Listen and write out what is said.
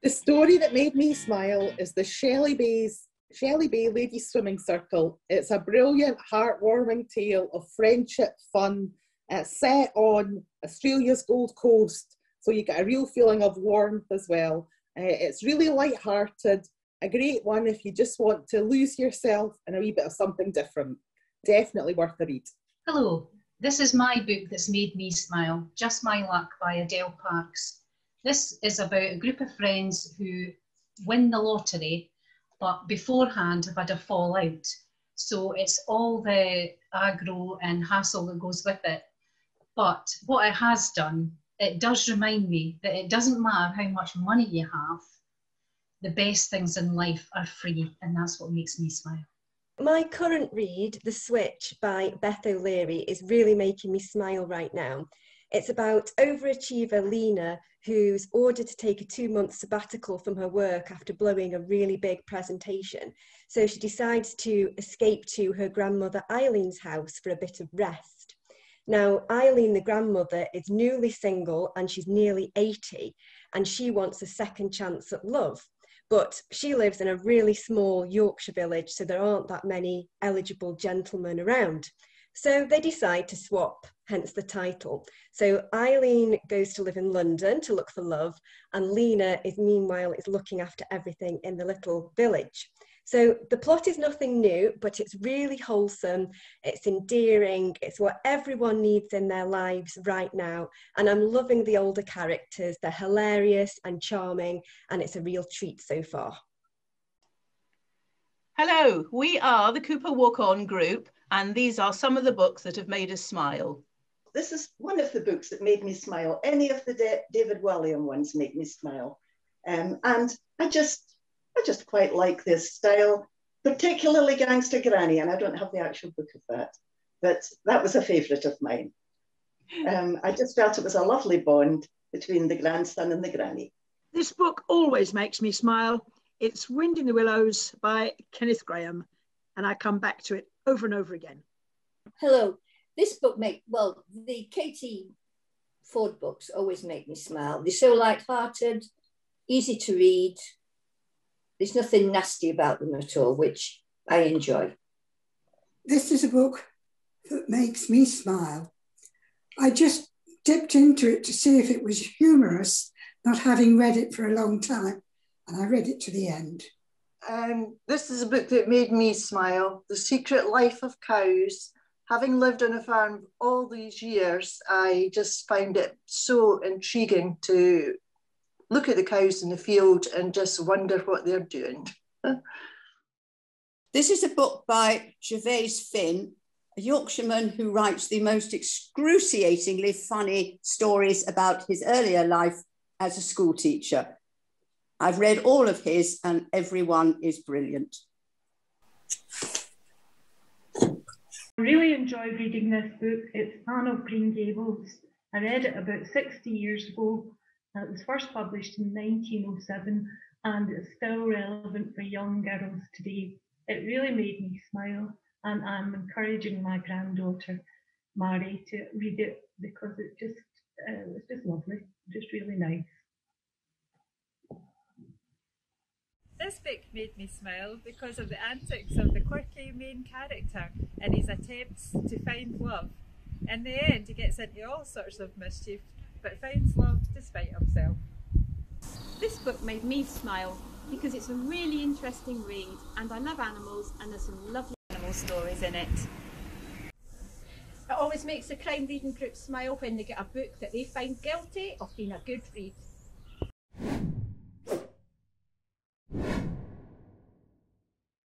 The story that made me smile is the Shelley Bay Ladies Swimming Circle. It's a brilliant, heartwarming tale of friendship, fun. It's set on Australia's Gold Coast, so you get a real feeling of warmth as well. It's really light-hearted, a great one if you just want to lose yourself in a wee bit of something different. Definitely worth a read. Hello, this is my book that's made me smile, Just My Luck by Adele Parks. This is about a group of friends who win the lottery, but beforehand have had a fallout. So it's all the aggro and hassle that goes with it. But what it has done, it does remind me that it doesn't matter how much money you have, the best things in life are free, and that's what makes me smile. My current read, The Switch by Beth O'Leary, is really making me smile right now. It's about overachiever Lena, who's ordered to take a 2-month sabbatical from her work after blowing a really big presentation. So she decides to escape to her grandmother Eileen's house for a bit of rest. Now, Eileen, the grandmother, is newly single and she's nearly 80, and she wants a second chance at love. But she lives in a really small Yorkshire village, so there aren't that many eligible gentlemen around. So they decide to swap, hence the title. So Eileen goes to live in London to look for love, and Lena is meanwhile looking after everything in the little village. So the plot is nothing new, but it's really wholesome, it's endearing, it's what everyone needs in their lives right now. And I'm loving the older characters, they're hilarious and charming, and it's a real treat so far. Hello, we are the Cooper Walk On group, and these are some of the books that have made us smile. This is one of the books that made me smile. Any of the David Walliam ones make me smile. And I just quite like this style, particularly Gangster Granny, and I don't have the actual book of that, but that was a favourite of mine. I just felt it was a lovely bond between the grandson and the granny. This book always makes me smile. It's Wind in the Willows by Kenneth Grahame, and I come back to it over and over again. Hello. This book the Katie Ford books always make me smile. They're so light-hearted, easy to read. There's nothing nasty about them at all, which I enjoy. This is a book that makes me smile. I just dipped into it to see if it was humorous, not having read it for a long time, and I read it to the end. This is a book that made me smile, The Secret Life of Cows. Having lived on a farm all these years, I just find it so intriguing to look at the cows in the field and just wonder what they're doing. This is a book by Gervase Finn, a Yorkshireman who writes the most excruciatingly funny stories about his earlier life as a school teacher. I've read all of his and everyone is brilliant. I really enjoyed reading this book. It's Anne of Green Gables. I read it about 60 years ago. It was first published in 1907 and it's still relevant for young girls today. It really made me smile, and I'm encouraging my granddaughter, Mary, to read it because it's just lovely, just really nice. This book made me smile because of the antics of the quirky main character and his attempts to find love. In the end, he gets into all sorts of mischief, but finds love despite himself. This book made me smile because it's a really interesting read, and I love animals, and there's some lovely animal stories in it. It always makes the crime reading group smile when they get a book that they find guilty of being a good read.